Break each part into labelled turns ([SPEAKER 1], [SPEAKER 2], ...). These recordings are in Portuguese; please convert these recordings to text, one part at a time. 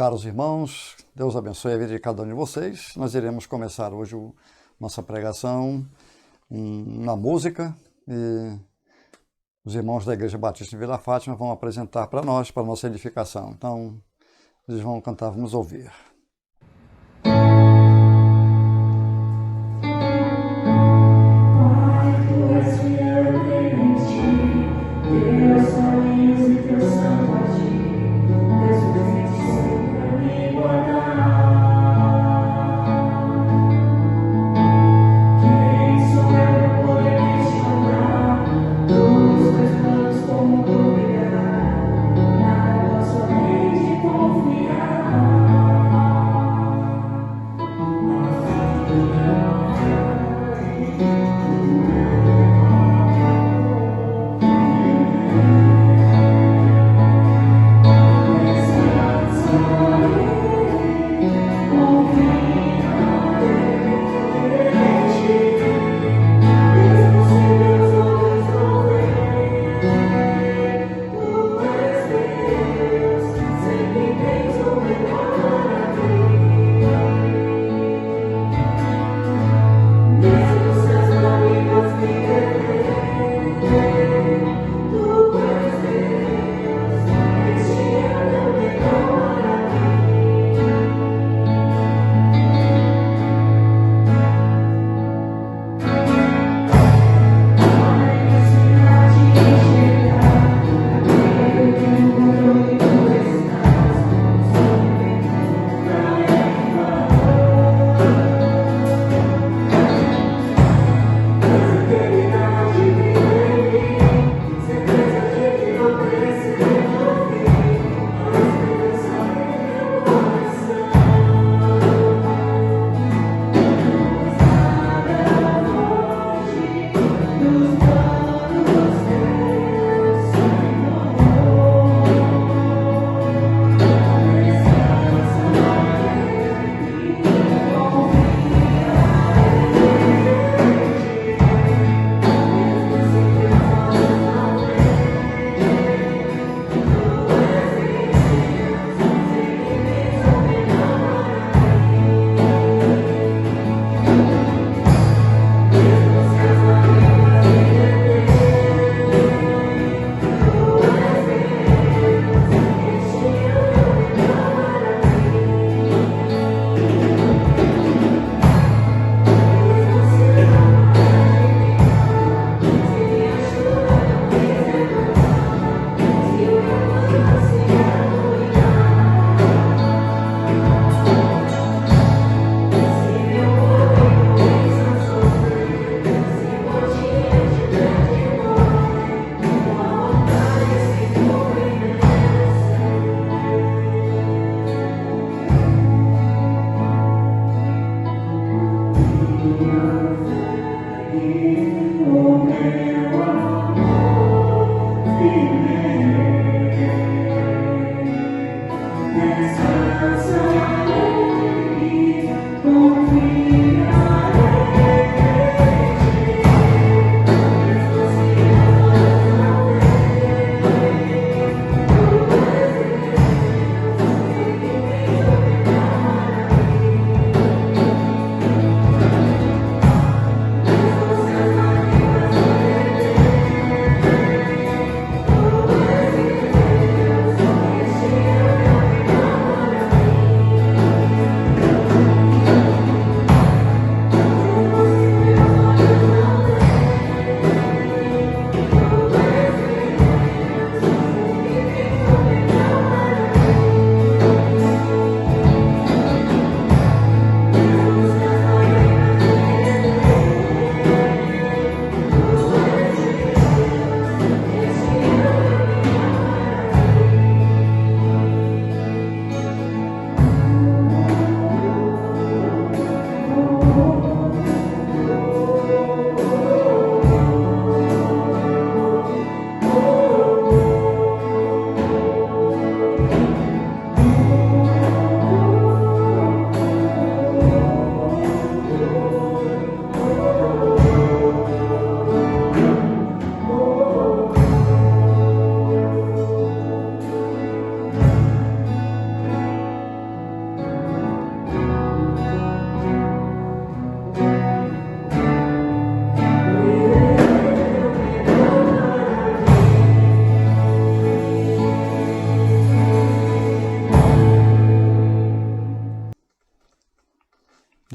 [SPEAKER 1] Caros irmãos, Deus abençoe a vida de cada um de vocês. Nós iremos começar hoje nossa pregação na música e os irmãos da Igreja Batista de Vila Fátima vão apresentar para nós, para nossa edificação. Então, eles vão cantar, vamos ouvir.
[SPEAKER 2] Confiar.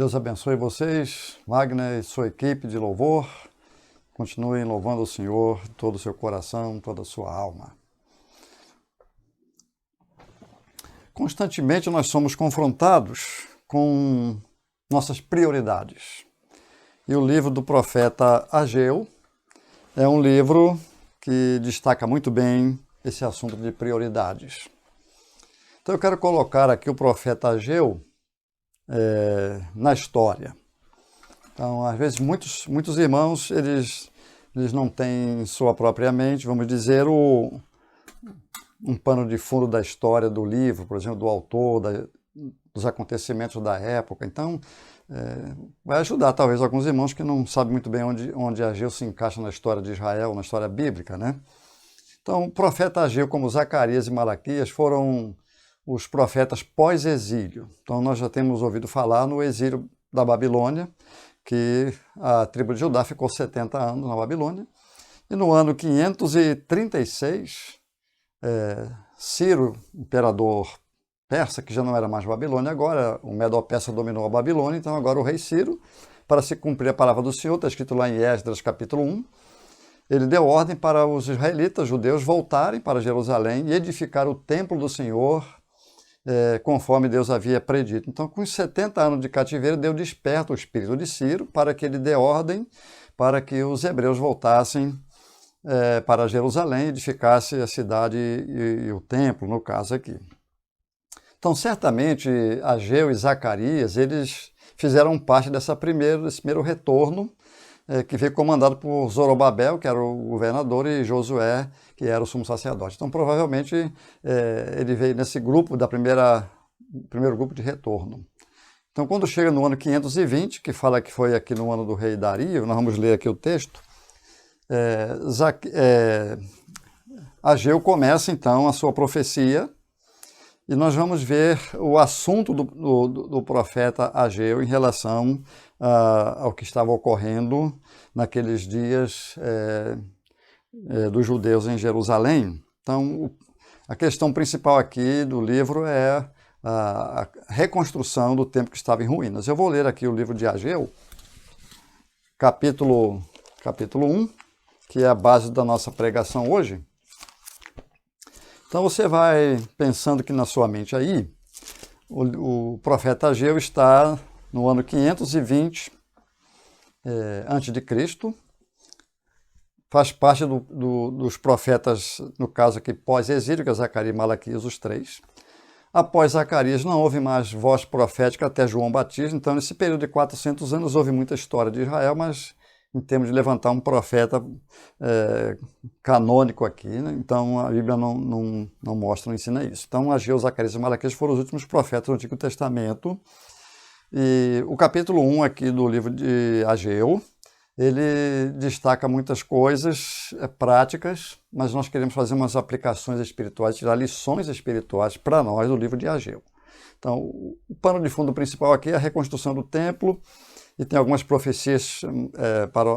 [SPEAKER 1] Deus abençoe vocês, Wagner e sua equipe de louvor. Continuem louvando o Senhor, todo o seu coração, toda a sua alma. Constantemente nós somos confrontados com nossas prioridades. E o livro do profeta Ageu é um livro que destaca muito bem esse assunto de prioridades. Então eu quero colocar aqui o profeta Ageu na história. Então, às vezes, muitos irmãos, eles não têm em sua própria mente, vamos dizer, um pano de fundo da história do livro, por exemplo, do autor, dos acontecimentos da época. Então, vai ajudar, talvez, alguns irmãos que não sabem muito bem onde Ageu se encaixa na história de Israel, na história bíblica, né? Então, o profeta Ageu, como Zacarias e Malaquias, foram os profetas pós-exílio. Então, nós já temos ouvido falar no exílio da Babilônia, que a tribo de Judá ficou 70 anos na Babilônia. E no ano 536, Ciro, imperador persa, que já não era mais Babilônia agora, o Medo-Persa dominou a Babilônia, então agora o rei Ciro, para se cumprir a palavra do Senhor, está escrito lá em Esdras capítulo 1, ele deu ordem para os israelitas, judeus, voltarem para Jerusalém e edificar o templo do Senhor, conforme Deus havia predito. Então, com os 70 anos de cativeiro, Deus desperta o espírito de Ciro para que ele dê ordem para que os hebreus voltassem para Jerusalém, edificasse a cidade e o templo, no caso aqui. Então, certamente, Ageu e Zacarias, eles fizeram parte desse primeiro retorno, que veio comandado por Zorobabel, que era o governador, e Josué, que era o sumo sacerdote. Então, provavelmente, ele veio nesse grupo, primeiro grupo de retorno. Então, quando chega no ano 520, que fala que foi aqui no ano do rei Dario, nós vamos ler aqui o texto, Ageu começa, então, a sua profecia, e nós vamos ver o assunto do profeta Ageu em relação ao que estava ocorrendo naqueles dias dos judeus em Jerusalém. Então, a questão principal aqui do livro é a reconstrução do templo que estava em ruínas. Eu vou ler aqui o livro de Ageu, capítulo 1, que é a base da nossa pregação hoje. Então você vai pensando que na sua mente aí, o profeta Ageu está no ano 520 a.C., faz parte dos profetas, no caso aqui, pós-exílio, que é Zacarias e Malaquias, os três. Após Zacarias não houve mais voz profética até João Batista, então nesse período de 400 anos houve muita história de Israel, mas em termos de levantar um profeta canônico aqui, né? Então a Bíblia não mostra, não ensina isso. Então Ageu, Zacarias e Malaquias foram os últimos profetas do Antigo Testamento. E o capítulo 1 aqui do livro de Ageu, ele destaca muitas coisas práticas, mas nós queremos fazer umas aplicações espirituais, tirar lições espirituais para nós do livro de Ageu. Então o pano de fundo principal aqui é a reconstrução do templo, e tem algumas profecias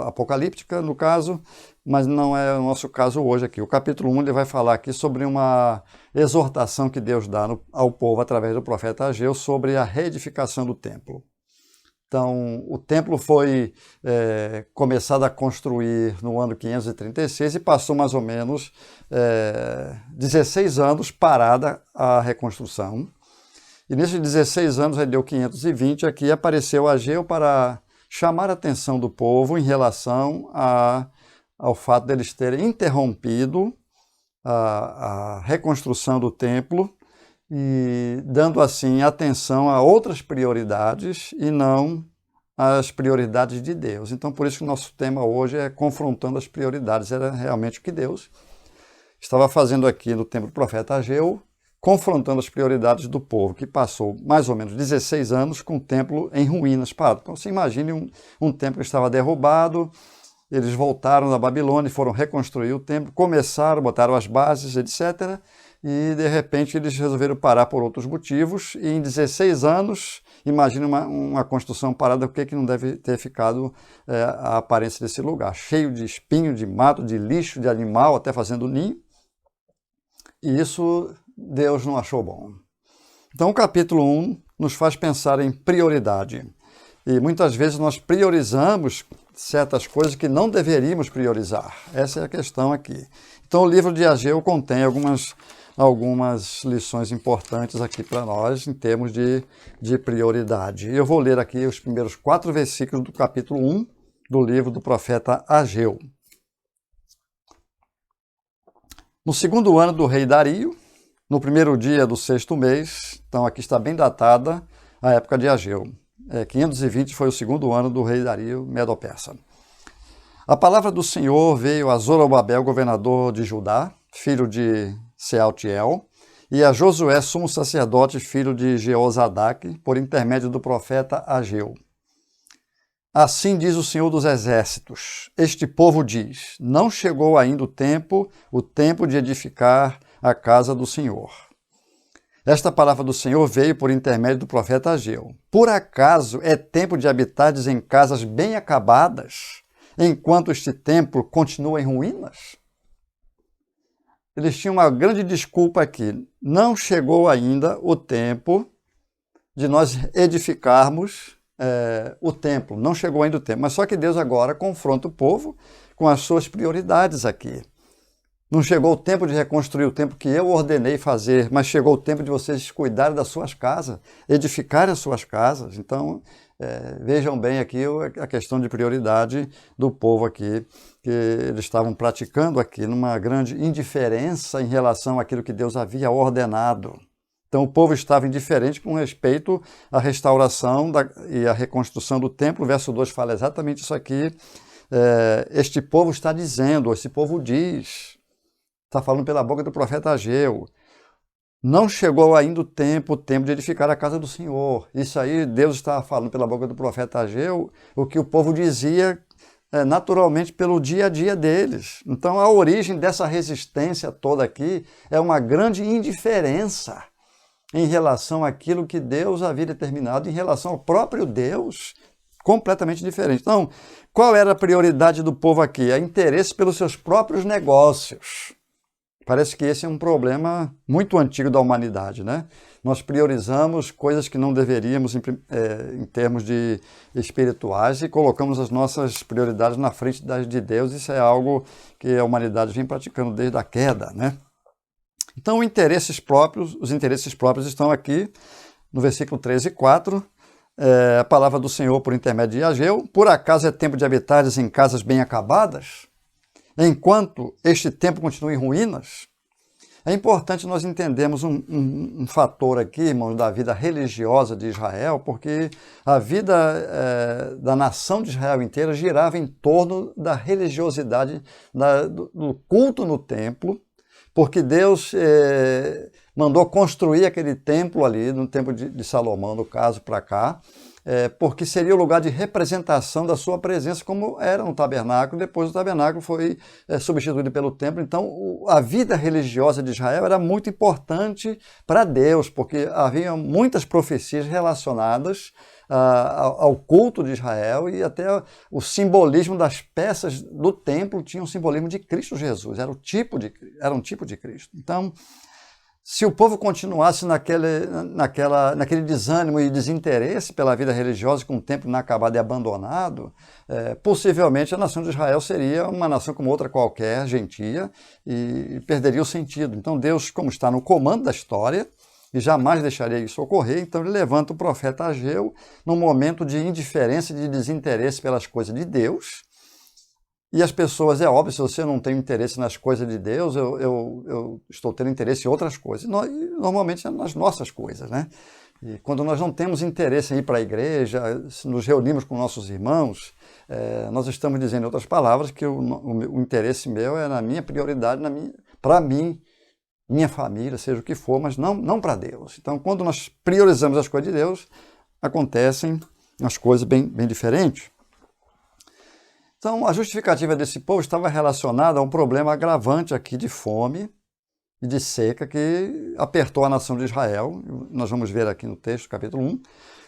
[SPEAKER 1] apocalípticas, no caso, mas não é o nosso caso hoje aqui. O capítulo 1 ele vai falar aqui sobre uma exortação que Deus dá ao povo através do profeta Ageu sobre a reedificação do templo. Então, o templo foi começado a construir no ano 536 e passou mais ou menos 16 anos parada a reconstrução. E nesses 16 anos, aí deu 520, aqui apareceu Ageu para chamar a atenção do povo em relação ao fato deles terem interrompido a reconstrução do templo e dando assim atenção a outras prioridades e não as prioridades de Deus. Então, por isso que o nosso tema hoje é confrontando as prioridades. Era realmente o que Deus estava fazendo aqui no tempo do profeta Ageu, confrontando as prioridades do povo, que passou mais ou menos 16 anos com o templo em ruínas parado. Então, você imagine um templo que estava derrubado, eles voltaram da Babilônia e foram reconstruir o templo, começaram, botaram as bases, etc., e de repente eles resolveram parar por outros motivos, e em 16 anos, imagine uma construção parada, o que não deve ter ficado a aparência desse lugar, cheio de espinho, de mato, de lixo, de animal, até fazendo ninho, e isso Deus não achou bom. Então o capítulo 1 nos faz pensar em prioridade. E muitas vezes nós priorizamos certas coisas que não deveríamos priorizar. Essa é a questão aqui. Então o livro de Ageu contém algumas lições importantes aqui para nós em termos de prioridade. Eu vou ler aqui os primeiros 4 versículos do capítulo 1 do livro do profeta Ageu. No 2º ano do rei Dario, no 1º dia do 6º mês, então aqui está bem datada a época de Ageu. 520 foi o 2º ano do rei Dario Medo-Persa. A palavra do Senhor veio a Zorobabel, governador de Judá, filho de Sealtiel, e a Josué, sumo sacerdote, filho de Jeozadaque, por intermédio do profeta Ageu. Assim diz o Senhor dos Exércitos: este povo diz, não chegou ainda o tempo de edificar a casa do Senhor. Esta palavra do Senhor veio por intermédio do profeta Ageu. Por acaso é tempo de habitardes em casas bem acabadas, enquanto este templo continua em ruínas? Eles tinham uma grande desculpa aqui. Não chegou ainda o tempo de nós edificarmos o templo. Não chegou ainda o tempo. Mas só que Deus agora confronta o povo com as suas prioridades aqui. Não chegou o tempo de reconstruir o templo que eu ordenei fazer, mas chegou o tempo de vocês cuidarem das suas casas, edificarem as suas casas. Então, vejam bem aqui a questão de prioridade do povo aqui, que eles estavam praticando aqui numa grande indiferença em relação àquilo que Deus havia ordenado. Então, o povo estava indiferente com respeito à restauração e à reconstrução do templo. O verso 2 fala exatamente isso aqui. Este povo está dizendo, esse povo diz... Está falando pela boca do profeta Ageu. Não chegou ainda o tempo de edificar a casa do Senhor. Isso aí, Deus estava falando pela boca do profeta Ageu, o que o povo dizia naturalmente pelo dia a dia deles. Então, a origem dessa resistência toda aqui é uma grande indiferença em relação àquilo que Deus havia determinado, em relação ao próprio Deus, completamente diferente. Então, qual era a prioridade do povo aqui? É interesse pelos seus próprios negócios. Parece que esse é um problema muito antigo da humanidade, né? Nós priorizamos coisas que não deveríamos em termos de espirituais e colocamos as nossas prioridades na frente das de Deus. Isso é algo que a humanidade vem praticando desde a queda, né? Então, os interesses próprios estão aqui no versículo 3 e 4. A palavra do Senhor por intermédio de Ageu. Por acaso é tempo de habitares em casas bem acabadas? Enquanto este templo continua em ruínas? É importante nós entendermos um fator aqui, irmãos, da vida religiosa de Israel, porque a vida da nação de Israel inteira girava em torno da religiosidade, do culto no templo, porque Deus mandou construir aquele templo ali, no templo de Salomão, no caso, para cá, porque seria o lugar de representação da sua presença, como era no tabernáculo. Depois o tabernáculo foi substituído pelo templo. Então, a vida religiosa de Israel era muito importante para Deus, porque havia muitas profecias relacionadas ao culto de Israel, e até o simbolismo das peças do templo tinha um simbolismo de Cristo Jesus, era um tipo de Cristo. Então, se o povo continuasse naquele desânimo e desinteresse pela vida religiosa, com o templo inacabado e abandonado, possivelmente a nação de Israel seria uma nação como outra qualquer, gentia, e perderia o sentido. Então Deus, como está no comando da história, e jamais deixaria isso ocorrer, então ele levanta o profeta Ageu num momento de indiferença e de desinteresse pelas coisas de Deus. E as pessoas, é óbvio, se você não tem interesse nas coisas de Deus, eu estou tendo interesse em outras coisas. Normalmente é nas nossas coisas, né? E quando nós não temos interesse em ir para a igreja, nos reunimos com nossos irmãos, nós estamos dizendo, em outras palavras, que o interesse meu é na minha prioridade, para mim, minha família, seja o que for, mas não para Deus. Então, quando nós priorizamos as coisas de Deus, acontecem as coisas bem diferentes. Então, a justificativa desse povo estava relacionada a um problema agravante aqui de fome e de seca que apertou a nação de Israel. Nós vamos ver aqui no texto, capítulo 1.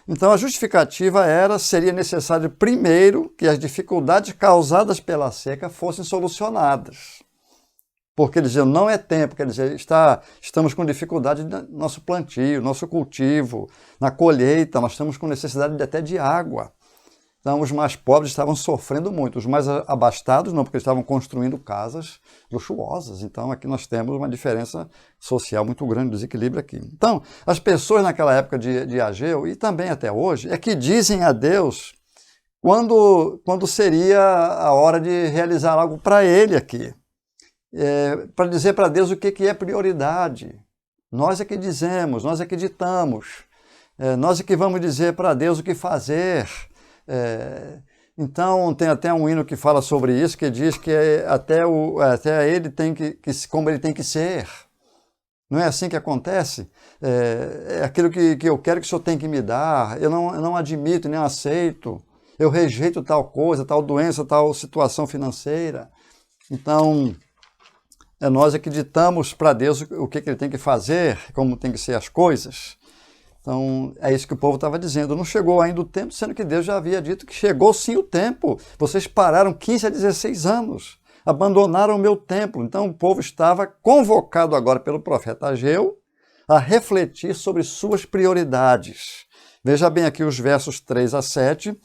[SPEAKER 1] Então, a justificativa seria necessário primeiro que as dificuldades causadas pela seca fossem solucionadas. Porque eles diziam, não é tempo, quer dizer, estamos com dificuldade no nosso plantio, nosso cultivo, na colheita, nós estamos com necessidade até de água. Então, os mais pobres estavam sofrendo muito, os mais abastados não, porque eles estavam construindo casas luxuosas. Então, aqui nós temos uma diferença social muito grande, um desequilíbrio aqui. Então, as pessoas naquela época de Ageu, e também até hoje, é que dizem a Deus quando seria a hora de realizar algo para ele aqui. Para dizer para Deus o que é prioridade. Nós é que dizemos, nós é que ditamos, nós é que vamos dizer para Deus o que fazer. Então tem até um hino que fala sobre isso, que diz que até ele tem como ele tem que ser. Não é assim que acontece? É aquilo que eu quero que o Senhor tem que me dar, eu não admito nem aceito, eu rejeito tal coisa, tal doença, tal situação financeira. Então, nós é que ditamos para Deus o que ele tem que fazer, como tem que ser as coisas. Então, é isso que o povo estava dizendo. Não chegou ainda o tempo, sendo que Deus já havia dito que chegou sim o tempo. Vocês pararam 15 a 16 anos, abandonaram o meu templo. Então, o povo estava convocado agora pelo profeta Ageu a refletir sobre suas prioridades. Veja bem aqui os versos 3 a 7,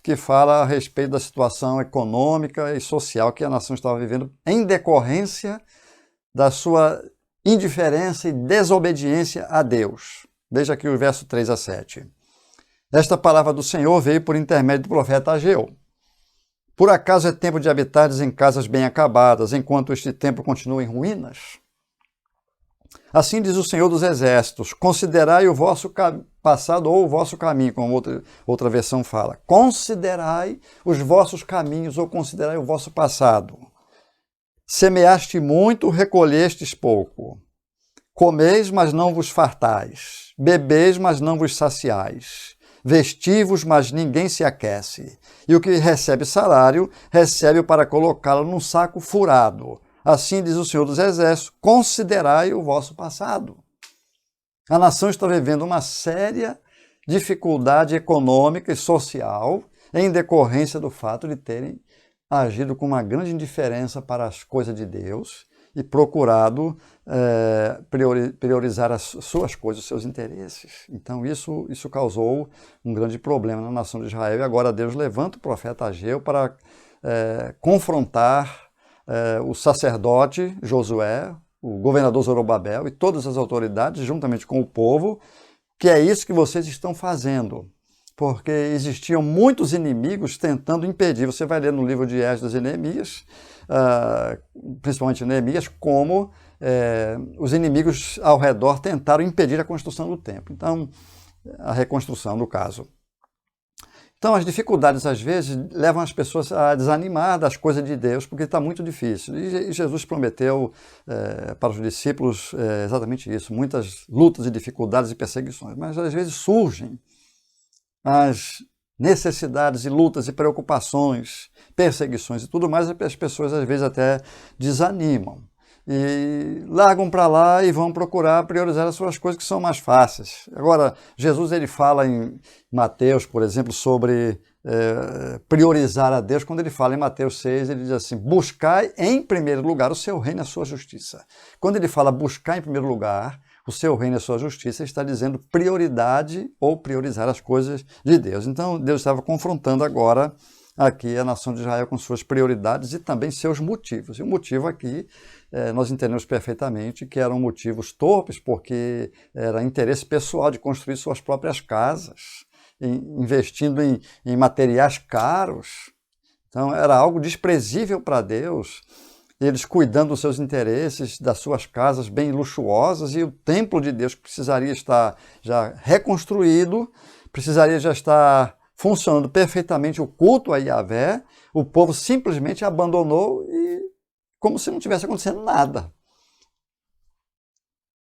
[SPEAKER 1] que fala a respeito da situação econômica e social que a nação estava vivendo em decorrência da sua indiferença e desobediência a Deus. Veja aqui o verso 3 a 7. Esta palavra do Senhor veio por intermédio do profeta Ageu. Por acaso é tempo de habitares em casas bem acabadas, enquanto este templo continua em ruínas? Assim diz o Senhor dos Exércitos, considerai o vosso passado ou o vosso caminho, como outra versão fala. Considerai os vossos caminhos ou considerai o vosso passado. Semeaste muito, recolhestes pouco. Comeis, mas não vos fartais. Bebeis, mas não vos saciais. Vestivos, mas ninguém se aquece. E o que recebe salário, recebe para colocá-lo num saco furado. Assim diz o Senhor dos Exércitos, considerai o vosso passado. A nação está vivendo uma séria dificuldade econômica e social em decorrência do fato de terem agido com uma grande indiferença para as coisas de Deus e procurado priorizar as suas coisas, os seus interesses. Então isso causou um grande problema na nação de Israel e agora Deus levanta o profeta Ageu para confrontar o sacerdote Josué, o governador Zorobabel e todas as autoridades, juntamente com o povo, que é isso que vocês estão fazendo. Porque existiam muitos inimigos tentando impedir. Você vai ler no livro de Esdras e Neemias, principalmente Neemias, como os inimigos ao redor tentaram impedir a construção do templo. Então, a reconstrução, no caso. Então, as dificuldades, às vezes, levam as pessoas a desanimar das coisas de Deus, porque está muito difícil. E Jesus prometeu para os discípulos exatamente isso, muitas lutas e dificuldades e perseguições. Mas, às vezes, surgem as necessidades e lutas e preocupações, perseguições e tudo mais, as pessoas, às vezes, até desanimam. E largam para lá e vão procurar priorizar as suas coisas que são mais fáceis. Agora, Jesus ele fala em Mateus, por exemplo, sobre priorizar a Deus. Quando ele fala em Mateus 6, ele diz assim, buscai em primeiro lugar o seu reino e a sua justiça. Quando ele fala buscar em primeiro lugar o seu reino e a sua justiça, está dizendo prioridade ou priorizar as coisas de Deus. Então, Deus estava confrontando agora aqui a nação de Israel com suas prioridades e também seus motivos. E o motivo aqui, nós entendemos perfeitamente que eram motivos torpes, porque era interesse pessoal de construir suas próprias casas, investindo em materiais caros. Então, era algo desprezível para Deus, eles cuidando dos seus interesses, das suas casas bem luxuosas, e o templo de Deus precisaria estar já reconstruído, precisaria já estar funcionando perfeitamente o culto a Yahvé, o povo simplesmente abandonou e como se não tivesse acontecendo nada.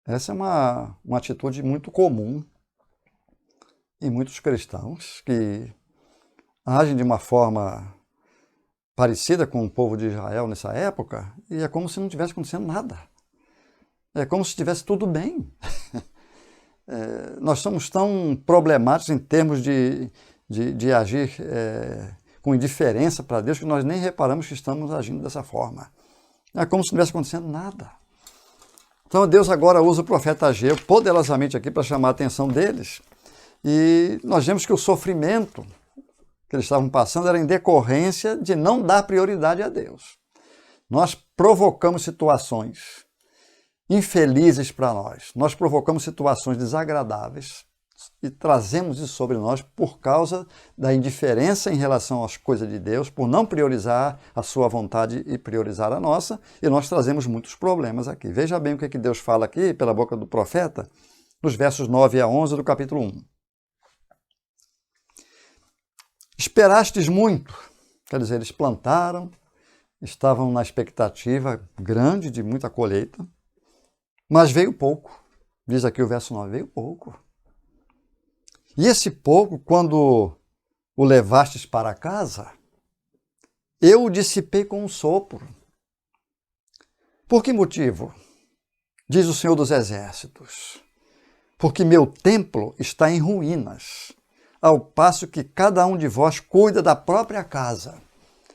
[SPEAKER 1] Essa é uma atitude muito comum em muitos cristãos que agem de uma forma parecida com o povo de Israel nessa época, e é como se não tivesse acontecendo nada. É como se estivesse tudo bem. Nós somos tão problemáticos em termos de agir com indiferença para Deus que nós nem reparamos que estamos agindo dessa forma. É como se não estivesse acontecendo nada. Então Deus agora usa o profeta Ageu poderosamente aqui para chamar a atenção deles. E nós vemos que o sofrimento que eles estavam passando era em decorrência de não dar prioridade a Deus. Nós provocamos situações infelizes para nós. Nós provocamos situações desagradáveis e trazemos isso sobre nós por causa da indiferença em relação às coisas de Deus, por não priorizar a sua vontade e priorizar a nossa, e nós trazemos muitos problemas aqui. Veja bem o que Deus fala aqui pela boca do profeta, nos versos 9 a 11 do capítulo 1. Esperastes muito, quer dizer, eles plantaram, estavam na expectativa grande de muita colheita, mas veio pouco. Diz aqui o verso 9, veio pouco. E esse pouco, quando o levastes para casa, eu o dissipei com um sopro. Por que motivo? Diz o Senhor dos Exércitos. Porque meu templo está em ruínas, ao passo que cada um de vós cuida da própria casa.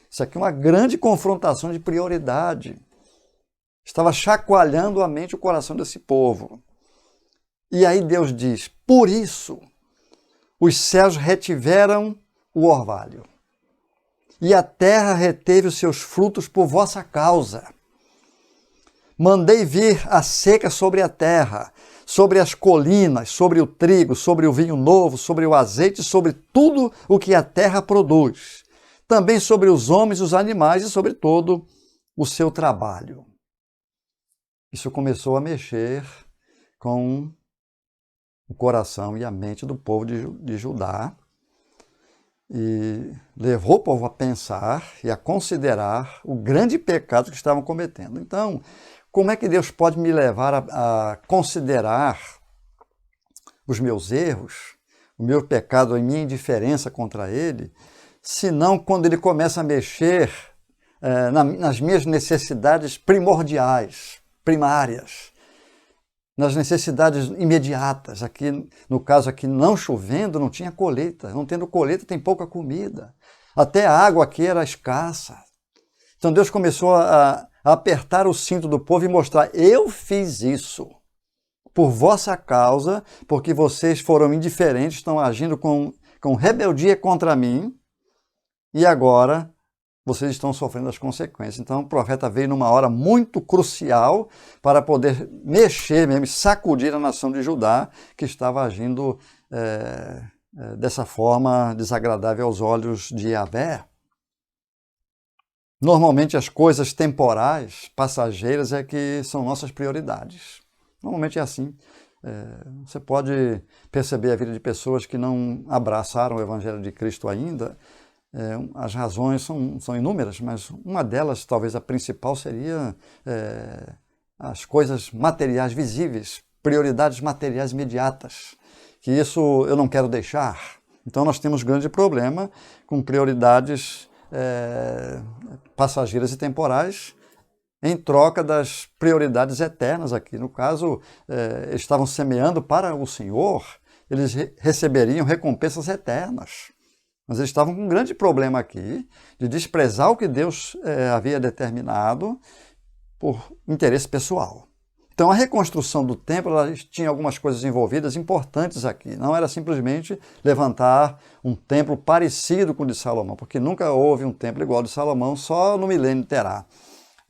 [SPEAKER 1] Isso aqui é uma grande confrontação de prioridade. Estava chacoalhando a mente e o coração desse povo. E aí Deus diz, por isso os céus retiveram o orvalho, e a terra reteve os seus frutos por vossa causa. Mandei vir a seca sobre a terra, sobre as colinas, sobre o trigo, sobre o vinho novo, sobre o azeite, sobre tudo o que a terra produz, também sobre os homens e os animais e sobre todo o seu trabalho. Isso começou a mexer com o coração e a mente do povo de Judá e levou o povo a pensar e a considerar o grande pecado que estavam cometendo. Então, como é que Deus pode me levar a considerar os meus erros, o meu pecado, a minha indiferença contra Ele, se não quando Ele começa a mexer nas minhas necessidades primordiais, primárias, nas necessidades imediatas. Aqui, no caso aqui, não chovendo, não tinha colheita. Não tendo colheita, tem pouca comida. Até a água aqui era escassa. Então Deus começou a apertar o cinto do povo e mostrar, eu fiz isso por vossa causa, porque vocês foram indiferentes, estão agindo com rebeldia contra mim, e agora vocês estão sofrendo as consequências. Então o profeta veio numa hora muito crucial para poder mexer mesmo, sacudir a nação de Judá, que estava agindo dessa forma desagradável aos olhos de Yahvé. Normalmente as coisas temporais, passageiras, é que são nossas prioridades. Normalmente é assim. Você pode perceber a vida de pessoas que não abraçaram o Evangelho de Cristo ainda. As razões são inúmeras, mas uma delas, talvez a principal, seria as coisas materiais visíveis, prioridades materiais imediatas, que isso eu não quero deixar. Então nós temos grande problema com prioridades passageiras e temporais em troca das prioridades eternas aqui. No caso, eles estavam semeando para o Senhor, eles receberiam recompensas eternas. Mas eles estavam com um grande problema aqui de desprezar o que Deus havia determinado por interesse pessoal. Então a reconstrução do templo, ela tinha algumas coisas envolvidas importantes aqui. Não era simplesmente levantar um templo parecido com o de Salomão, porque nunca houve um templo igual ao de Salomão, só no milênio terá.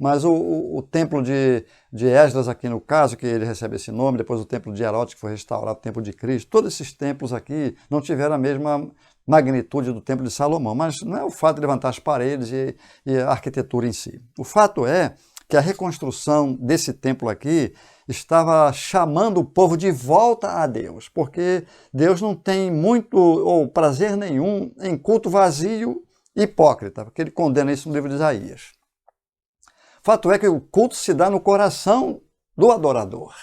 [SPEAKER 1] Mas o templo de Esdras aqui no caso, que ele recebe esse nome, depois o templo de Herodes, que foi restaurado, o templo de Cristo, todos esses templos aqui não tiveram a mesma magnitude do templo de Salomão, mas não é o fato de levantar as paredes e a arquitetura em si. O fato é que a reconstrução desse templo aqui estava chamando o povo de volta a Deus, porque Deus não tem muito ou prazer nenhum em culto vazio e hipócrita, porque ele condena isso no livro de Isaías. O fato é que o culto se dá no coração do adorador.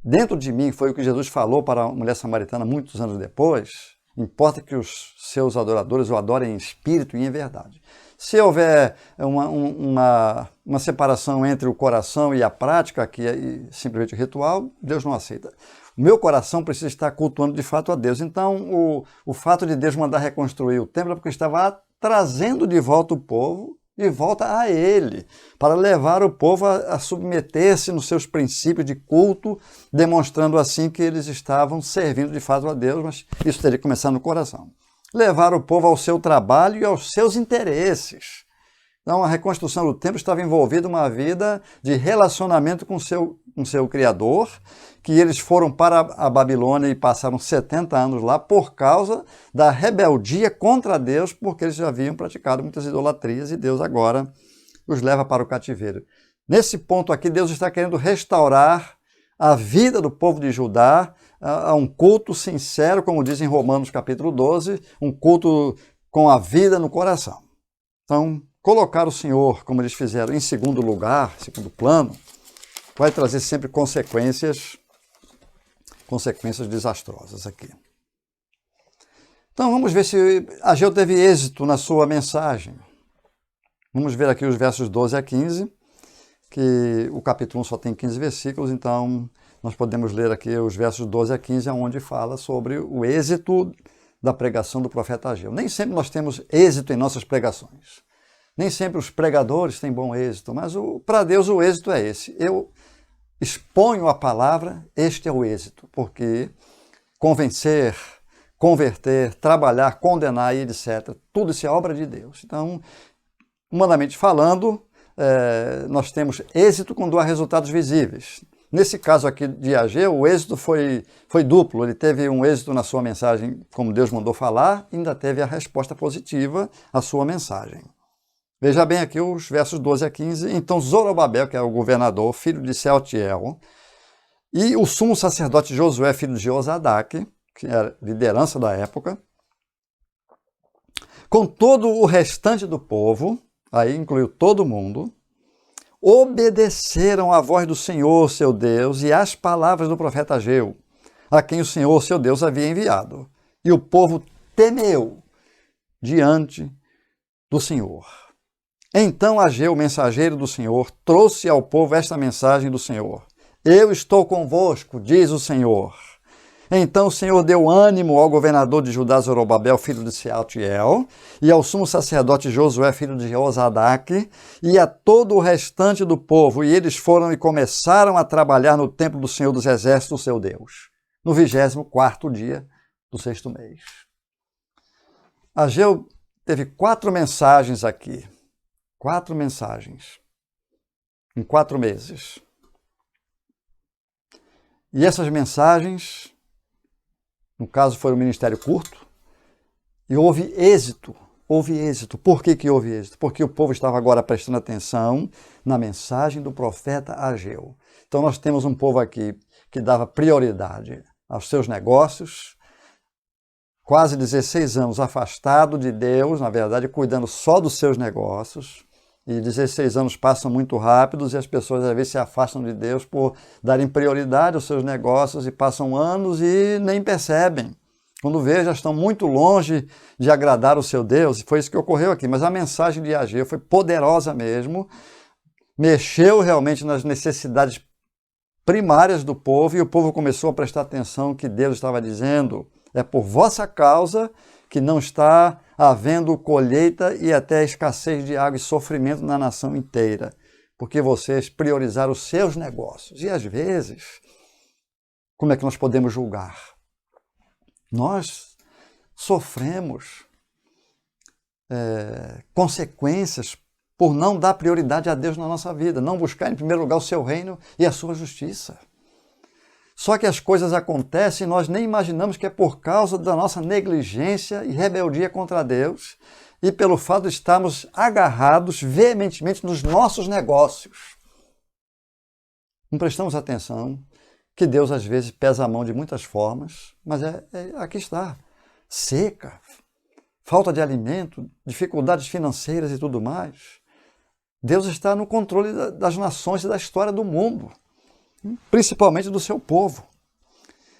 [SPEAKER 1] Dentro de mim, foi o que Jesus falou para a mulher samaritana muitos anos depois, importa que os seus adoradores o adorem em espírito e em verdade. Se houver uma separação entre o coração e a prática, que é simplesmente ritual, Deus não aceita. O meu coração precisa estar cultuando de fato a Deus. Então, o fato de Deus mandar reconstruir o templo é porque estava trazendo de volta o povo de volta a Ele, para levar o povo a submeter-se nos seus princípios de culto, demonstrando assim que eles estavam servindo de fato a Deus, mas isso teria que começar no coração. levar o povo ao seu trabalho e aos seus interesses. Então, a reconstrução do templo estava envolvida uma vida de relacionamento com seu Criador, que eles foram para a Babilônia e passaram 70 anos lá por causa da rebeldia contra Deus, porque eles já haviam praticado muitas idolatrias e Deus agora os leva para o cativeiro. Nesse ponto aqui, Deus está querendo restaurar a vida do povo de Judá a um culto sincero, como diz em Romanos capítulo 12, um culto com a vida no coração. Então, colocar o Senhor, como eles fizeram, em segundo lugar, segundo plano, vai trazer sempre consequências desastrosas aqui. Então, vamos ver se Ageu teve êxito na sua mensagem. Vamos ver aqui os versos 12 a 15, que o capítulo 1 só tem 15 versículos, então nós podemos ler aqui os versos 12 a 15, onde fala sobre o êxito da pregação do profeta Ageu. Nem sempre nós temos êxito em nossas pregações. Nem sempre os pregadores têm bom êxito, mas para Deus o êxito é esse. Eu exponho a palavra, este é o êxito, porque convencer, converter, trabalhar, condenar e etc., tudo isso é obra de Deus. Então, humanamente falando, nós temos êxito quando há resultados visíveis. Nesse caso aqui de Ageu, o êxito foi duplo. Ele teve um êxito na sua mensagem, como Deus mandou falar, e ainda teve a resposta positiva à sua mensagem. Veja bem aqui os versos 12 a 15. Então Zorobabel, que é o governador, filho de Sealtiel, e o sumo sacerdote Josué, filho de Josadaque, que era liderança da época, com todo o restante do povo, aí incluiu todo mundo, obedeceram à voz do Senhor, seu Deus, e às palavras do profeta Ageu, a quem o Senhor, seu Deus, havia enviado. E o povo temeu diante do Senhor. Então Ageu, mensageiro do Senhor, trouxe ao povo esta mensagem do Senhor. Eu estou convosco, diz o Senhor. Então o Senhor deu ânimo ao governador de Judá, Zorobabel, filho de Sealtiel, e ao sumo sacerdote Josué, filho de Josadaque, e a todo o restante do povo. E eles foram e começaram a trabalhar no templo do Senhor dos Exércitos, seu Deus, no 24º dia do 6º mês. Ageu teve 4 mensagens aqui. 4 mensagens em 4 meses. E essas mensagens, no caso, foi um ministério curto, e houve êxito. Houve êxito. Por que houve êxito? Porque o povo estava agora prestando atenção na mensagem do profeta Ageu. Então nós temos um povo aqui que dava prioridade aos seus negócios, quase 16 anos afastado de Deus, na verdade, cuidando só dos seus negócios. E 16 anos passam muito rápidos e as pessoas às vezes se afastam de Deus por darem prioridade aos seus negócios e passam anos e nem percebem. Quando vê, já estão muito longe de agradar o seu Deus, e foi isso que ocorreu aqui. Mas a mensagem de Ageu foi poderosa mesmo, mexeu realmente nas necessidades primárias do povo e o povo começou a prestar atenção que Deus estava dizendo: é por vossa causa que não está havendo colheita e até escassez de água e sofrimento na nação inteira, porque vocês priorizaram os seus negócios. E às vezes, como é que nós podemos julgar? Nós sofremos consequências por não dar prioridade a Deus na nossa vida, não buscar em primeiro lugar o seu reino e a sua justiça. Só que as coisas acontecem e nós nem imaginamos que é por causa da nossa negligência e rebeldia contra Deus e pelo fato de estarmos agarrados veementemente nos nossos negócios. Não prestamos atenção que Deus às vezes pesa a mão de muitas formas, mas aqui está, seca, falta de alimento, dificuldades financeiras e tudo mais. Deus está no controle das nações e da história do mundo, principalmente do seu povo.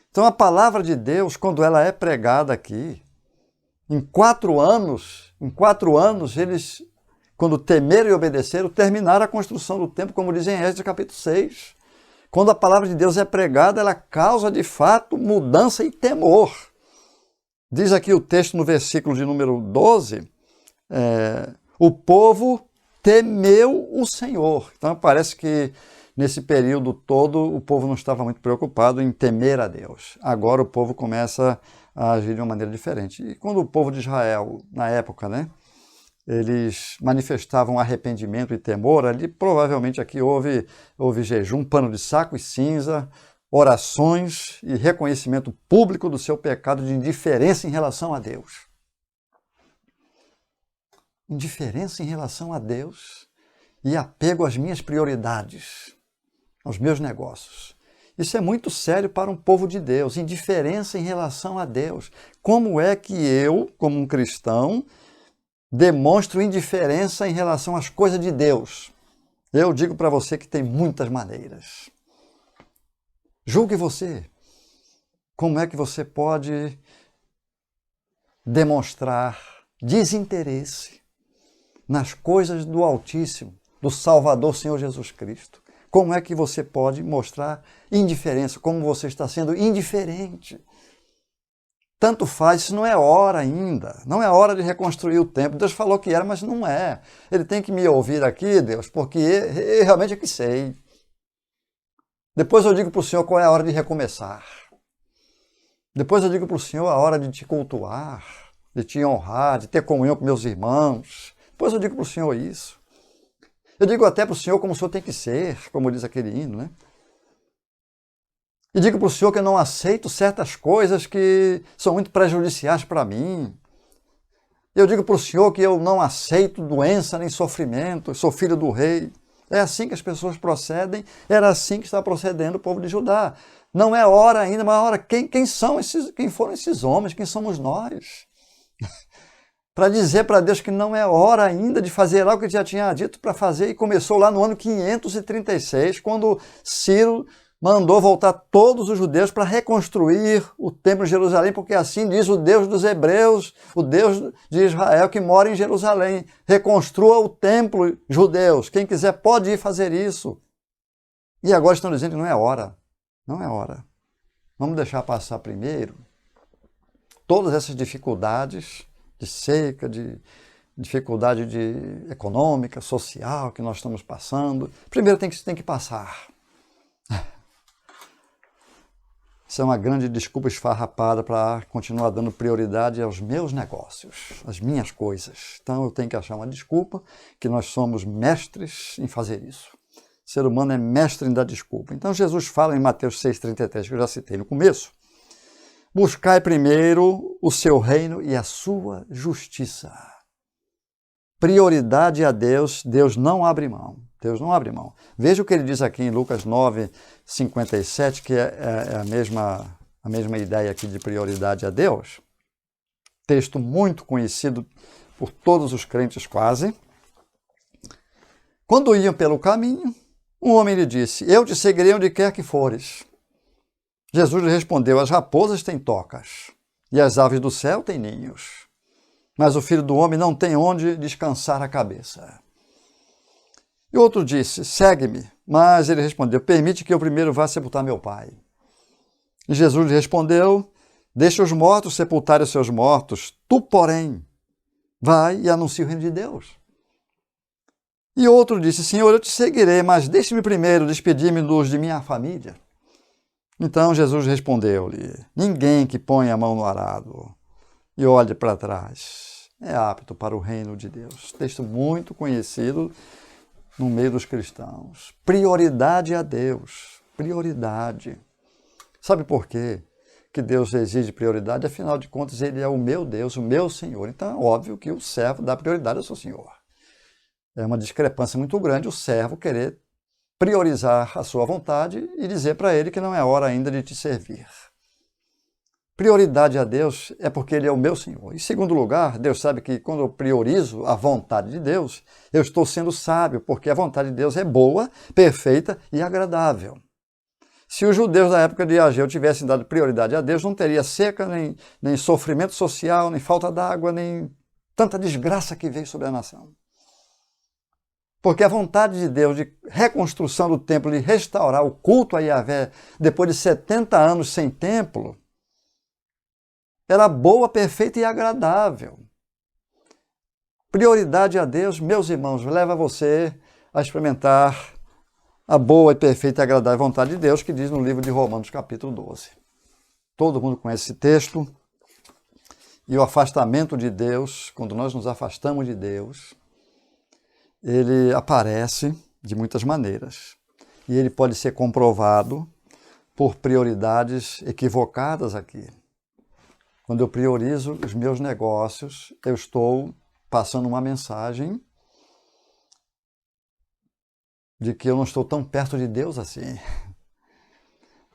[SPEAKER 1] Então a palavra de Deus, quando ela é pregada aqui, em 4 anos, eles, quando temeram e obedeceram, terminaram a construção do templo, como diz em Esdras capítulo 6. Quando a palavra de Deus é pregada, ela causa de fato mudança e temor. Diz aqui o texto no versículo de número 12, o povo temeu o Senhor. Então parece que nesse período todo, o povo não estava muito preocupado em temer a Deus. Agora o povo começa a agir de uma maneira diferente. E quando o povo de Israel, na época, né, eles manifestavam arrependimento e temor, ali provavelmente aqui houve jejum, pano de saco e cinza, orações e reconhecimento público do seu pecado de indiferença em relação a Deus. Indiferença em relação a Deus e apego às minhas prioridades, aos meus negócios. Isso é muito sério para um povo de Deus, indiferença em relação a Deus. Como é que eu, como um cristão, demonstro indiferença em relação às coisas de Deus? Eu digo para você que tem muitas maneiras. Julgue você. Como é que você pode demonstrar desinteresse nas coisas do Altíssimo, do Salvador Senhor Jesus Cristo? Como é que você pode mostrar indiferença? Como você está sendo indiferente? Tanto faz, isso não é hora ainda. Não é hora de reconstruir o templo. Deus falou que era, mas não é. Ele tem que me ouvir aqui, Deus, porque eu realmente é que sei. Depois eu digo para o Senhor qual é a hora de recomeçar. Depois eu digo para o Senhor a hora de te cultuar, de te honrar, de ter comunhão com meus irmãos. Depois eu digo para o Senhor isso. Eu digo até para o Senhor como o Senhor tem que ser, como diz aquele hino, né? E digo para o Senhor que eu não aceito certas coisas que são muito prejudiciais para mim. Eu digo para o Senhor que eu não aceito doença nem sofrimento, eu sou filho do rei. É assim que as pessoas procedem, era assim que está procedendo o povo de Judá. Não é hora ainda, mas hora quem foram esses homens, quem somos nós? Para dizer para Deus que não é hora ainda de fazer lá o que ele já tinha dito para fazer, e começou lá no ano 536, quando Ciro mandou voltar todos os judeus para reconstruir o templo de Jerusalém, porque assim diz o Deus dos hebreus, o Deus de Israel que mora em Jerusalém. Reconstrua o templo, judeus. Quem quiser pode ir fazer isso. E agora estão dizendo que não é hora. Não é hora. Vamos deixar passar primeiro todas essas dificuldades de seca, de dificuldade econômica, social que nós estamos passando. Primeiro tem que passar. Isso é uma grande desculpa esfarrapada para continuar dando prioridade aos meus negócios, às minhas coisas. Então eu tenho que achar uma desculpa, que nós somos mestres em fazer isso. O ser humano é mestre em dar desculpa. Então Jesus fala em Mateus 6,33, que eu já citei no começo: buscai primeiro o seu reino e a sua justiça. Prioridade a Deus, Deus não abre mão. Deus não abre mão. Veja o que ele diz aqui em Lucas 9,57, que é a mesma ideia aqui de prioridade a Deus. Texto muito conhecido por todos os crentes quase. Quando iam pelo caminho, um homem lhe disse: eu te seguirei onde quer que fores. Jesus lhe respondeu: as raposas têm tocas e as aves do céu têm ninhos, mas o Filho do Homem não tem onde descansar a cabeça. E outro disse: segue-me. Mas ele respondeu: permite que eu primeiro vá sepultar meu pai. E Jesus lhe respondeu: deixa os mortos sepultarem os seus mortos, tu, porém, vai e anuncia o reino de Deus. E outro disse: Senhor, eu te seguirei, mas deixe-me primeiro despedir-me de minha família. Então Jesus respondeu-lhe: ninguém que põe a mão no arado e olhe para trás é apto para o reino de Deus. Texto muito conhecido no meio dos cristãos. Prioridade a Deus. Prioridade. Sabe por quê que Deus exige prioridade? Afinal de contas, Ele é o meu Deus, o meu Senhor. Então é óbvio que o servo dá prioridade ao seu Senhor. É uma discrepância muito grande o servo querer priorizar a sua vontade e dizer para ele que não é hora ainda de te servir. Prioridade a Deus é porque Ele é o meu Senhor. Em segundo lugar, Deus sabe que quando eu priorizo a vontade de Deus, eu estou sendo sábio, porque a vontade de Deus é boa, perfeita e agradável. Se os judeus da época de Ageu tivessem dado prioridade a Deus, não teria seca, nem sofrimento social, nem falta d'água, nem tanta desgraça que veio sobre a nação. Porque a vontade de Deus de reconstrução do templo, de restaurar o culto a Yahvé, depois de 70 anos sem templo, era boa, perfeita e agradável. Prioridade a Deus, meus irmãos, leva você a experimentar a boa e perfeita e agradável vontade de Deus, que diz no livro de Romanos, capítulo 12. Todo mundo conhece esse texto, E o afastamento de Deus, quando nós nos afastamos de Deus, ele aparece de muitas maneiras. E ele pode ser comprovado por prioridades equivocadas aqui. Quando eu priorizo os meus negócios, eu estou passando uma mensagem de que eu não estou tão perto de Deus assim.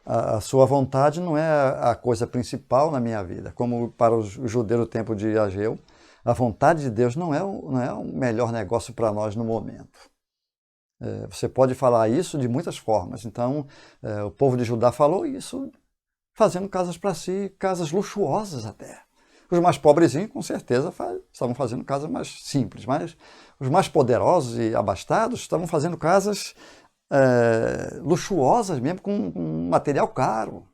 [SPEAKER 1] A sua vontade não é a coisa principal na minha vida. Como para os judeus do tempo de Ageu, a vontade de Deus não é o melhor negócio para nós no momento. Você pode falar isso de muitas formas. Então, o povo de Judá falou isso fazendo casas para si, casas luxuosas até. Os mais pobrezinhos, com certeza, estavam fazendo casas mais simples, mas os mais poderosos e abastados estavam fazendo casas luxuosas mesmo, com material caro.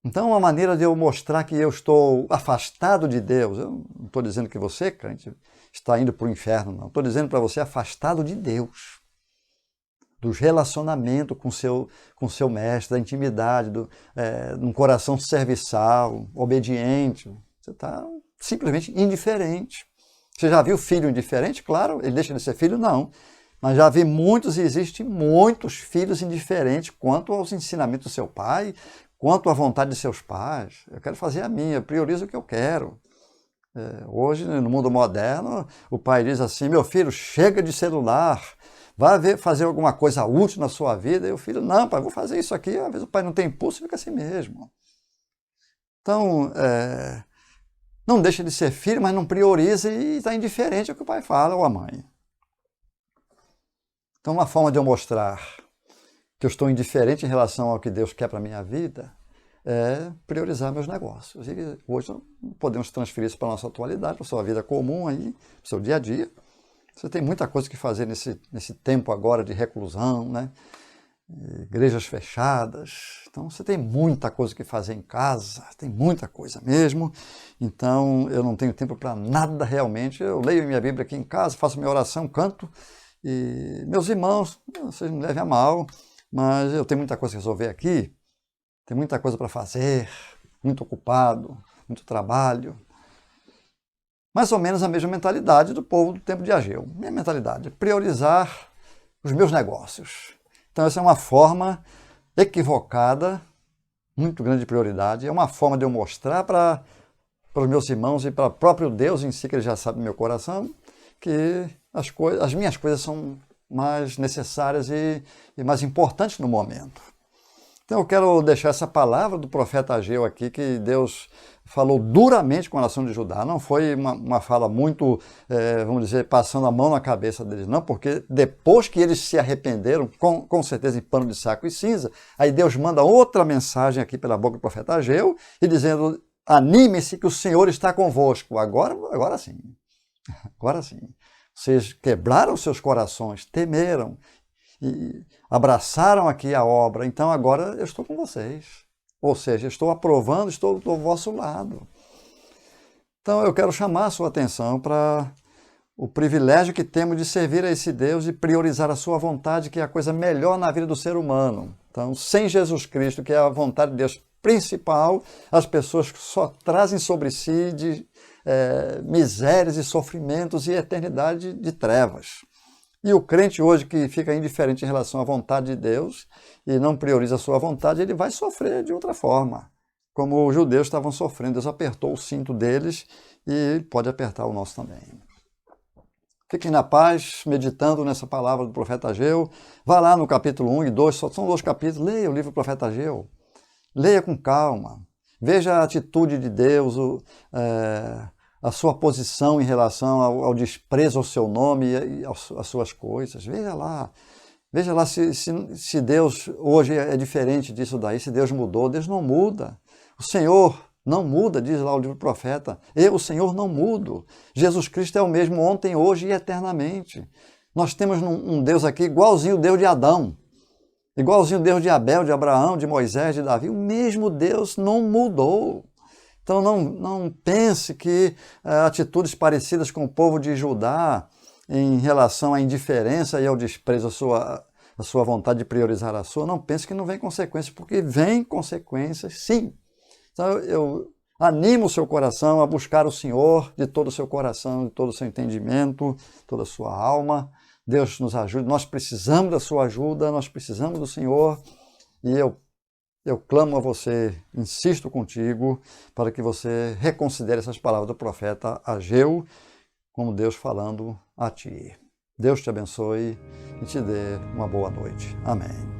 [SPEAKER 1] Então, uma maneira de eu mostrar que eu estou afastado de Deus, eu não estou dizendo que você, crente, está indo para o inferno, não. Estou dizendo para você afastado de Deus, do relacionamento com seu mestre, da intimidade, num coração serviçal, obediente. Você está simplesmente indiferente. Você já viu filho indiferente? Claro, ele deixa de ser filho? Não. Mas já vi muitos, e existem muitos filhos indiferentes quanto aos ensinamentos do seu pai, quanto à vontade de seus pais. Eu quero fazer a minha, eu priorizo o que eu quero. Hoje, no mundo moderno, o pai diz assim: meu filho, chega de celular, vai fazer alguma coisa útil na sua vida. E o filho, não, pai, vou fazer isso aqui. Às vezes o pai não tem impulso e fica assim mesmo. Então, não deixa de ser filho, mas não prioriza e está indiferente ao que o pai fala ou a mãe. Então, uma forma de eu mostrar que eu estou indiferente em relação ao que Deus quer para a minha vida é priorizar meus negócios. E hoje podemos transferir isso para a nossa atualidade, para a sua vida comum, aí, para o seu dia a dia. Você tem muita coisa que fazer nesse tempo agora de reclusão, né? Igrejas fechadas. Então, você tem muita coisa que fazer em casa, tem muita coisa mesmo. Então, eu não tenho tempo para nada realmente. Eu leio minha Bíblia aqui em casa, faço minha oração, canto. E meus irmãos, vocês não levem a mal, mas eu tenho muita coisa a resolver aqui, tem muita coisa para fazer, muito ocupado, muito trabalho. Mais ou menos a mesma mentalidade do povo do tempo de Ageu. Minha mentalidade, priorizar os meus negócios. Então essa é uma forma equivocada, muito grande de prioridade, é uma forma de eu mostrar para os meus irmãos e para o próprio Deus em si, que ele já sabe do meu coração, que as minhas coisas são mais necessárias e mais importantes no momento. Então eu quero deixar essa palavra do profeta Ageu aqui, que Deus falou duramente com a nação de Judá. Não foi uma fala muito, vamos dizer, passando a mão na cabeça deles, não, porque depois que eles se arrependeram, com certeza em pano de saco e cinza, aí Deus manda outra mensagem aqui pela boca do profeta Ageu, e dizendo: anime-se que o Senhor está convosco. Agora sim. Agora sim, vocês quebraram seus corações, temeram e abraçaram aqui a obra, então agora eu estou com vocês. Ou seja, estou aprovando, estou do vosso lado. Então eu quero chamar a sua atenção para o privilégio que temos de servir a esse Deus e priorizar a sua vontade, que é a coisa melhor na vida do ser humano. Então, sem Jesus Cristo, que é a vontade de Deus principal, as pessoas só trazem sobre si misérias e sofrimentos e eternidade de trevas. E o crente hoje que fica indiferente em relação à vontade de Deus e não prioriza a sua vontade, ele vai sofrer de outra forma. Como os judeus estavam sofrendo, Deus apertou o cinto deles e pode apertar o nosso também. Fiquem na paz, meditando nessa palavra do profeta Ageu. Vá lá no capítulo 1 e 2, só são 2 capítulos, leia o livro do profeta Ageu. Leia com calma. Veja a atitude de Deus, a sua posição em relação ao desprezo ao seu nome e às suas coisas. Veja lá se Deus hoje é diferente disso daí, se Deus mudou. Deus não muda. O Senhor não muda, diz lá o livro do profeta. Eu, o Senhor, não mudo. Jesus Cristo é o mesmo ontem, hoje e eternamente. Nós temos um Deus aqui igualzinho o Deus de Adão. Igualzinho o Deus de Abel, de Abraão, de Moisés, de Davi, o mesmo Deus não mudou. Então não pense que atitudes parecidas com o povo de Judá em relação à indiferença e ao desprezo à sua vontade de priorizar a sua, não pense que não vem consequências, porque vem consequências sim. Então anima o seu coração a buscar o Senhor de todo o seu coração, de todo o seu entendimento, toda a sua alma. Deus nos ajude, nós precisamos da sua ajuda, nós precisamos do Senhor, e eu clamo a você, insisto contigo, para que você reconsidere essas palavras do profeta Ageu, como Deus falando a ti. Deus te abençoe e te dê uma boa noite. Amém.